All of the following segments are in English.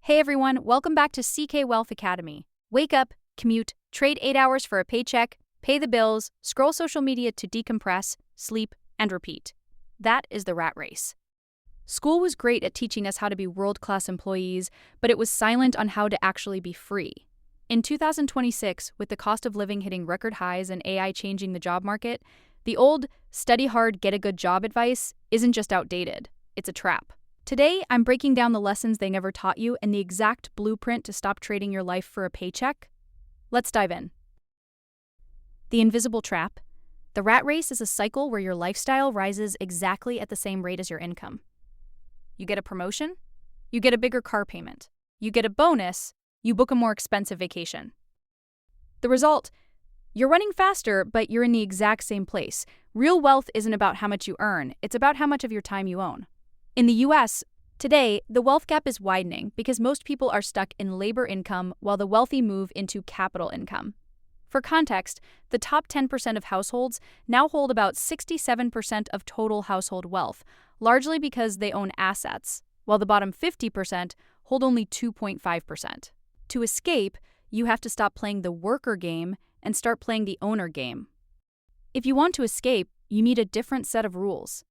Hey everyone, welcome back to CK Wealth Academy. Wake up, commute, trade 8 hours for a paycheck, pay the bills, scroll social media to decompress, sleep, and repeat. That is the rat race. School was great at teaching us how to be world-class employees, but it was silent on how to actually be free. In 2026, with the cost of living hitting record highs and AI changing the job market, the old study hard, get a good job advice isn't just outdated, it's a trap. Today, I'm breaking down the lessons they never taught you and the exact blueprint to stop trading your life for a paycheck. Let's dive in. The invisible trap. The rat race is a cycle where your lifestyle rises exactly at the same rate as your income. You get a promotion, you get a bigger car payment. You get a bonus, you book a more expensive vacation. The result, you're running faster, but you're in the exact same place. Real wealth isn't about how much you earn, it's about how much of your time you own. In the US, today, the wealth gap is widening because most people are stuck in labor income while the wealthy move into capital income. For context, the top 10% of households now hold about 67% of total household wealth, largely because they own assets, while the bottom 50% hold only 2.5%. To escape, you have to stop playing the worker game and start playing the owner game. If you want to escape, you need a different set of rules.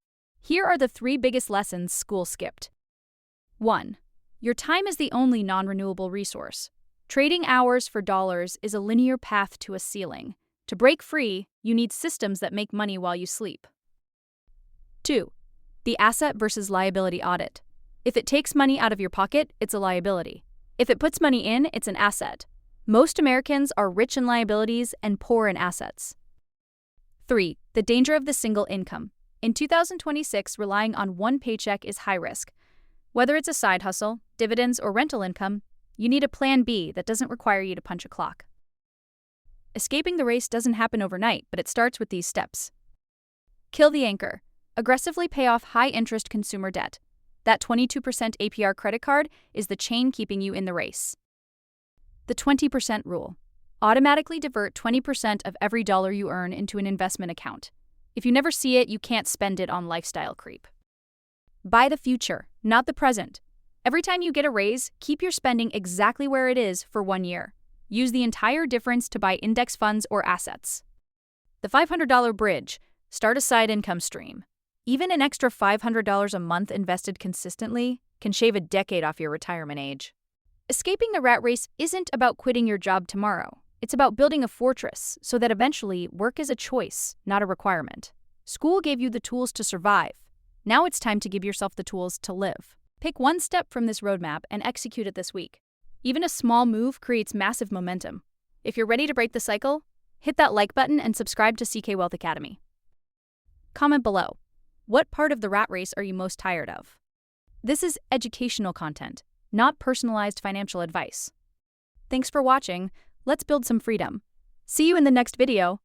Here are the 3 biggest lessons school skipped. 1. Your time is the only non-renewable resource. Trading hours for dollars is a linear path to a ceiling. To break free, you need systems that make money while you sleep. 2. The asset versus liability audit. If it takes money out of your pocket, it's a liability. If it puts money in, it's an asset. Most Americans are rich in liabilities and poor in assets. 3. The danger of the single income. In 2026, relying on one paycheck is high risk. Whether it's a side hustle, dividends, or rental income, you need a plan B that doesn't require you to punch a clock. Escaping the race doesn't happen overnight, but it starts with these steps. Kill the anchor. Aggressively pay off high-interest consumer debt. That 22% APR credit card is the chain keeping you in the race. The 20% rule. Automatically divert 20% of every dollar you earn into an investment account. If you never see it, you can't spend it on lifestyle creep. Buy the future, not the present. Every time you get a raise, keep your spending exactly where it is for 1 year. Use the entire difference to buy index funds or assets. The $500 bridge. Start a side income stream. Even an extra $500 a month invested consistently can shave a decade off your retirement age. Escaping the rat race isn't about quitting your job tomorrow. It's about building a fortress so that eventually work is a choice, not a requirement. School gave you the tools to survive. Now it's time to give yourself the tools to live. Pick one step from this roadmap and execute it this week. Even a small move creates massive momentum. If you're ready to break the cycle, hit that like button and subscribe to CK Wealth Academy. Comment below. What part of the rat race are you most tired of? This is educational content, not personalized financial advice. Thanks for watching. Let's build some freedom. See you in the next video.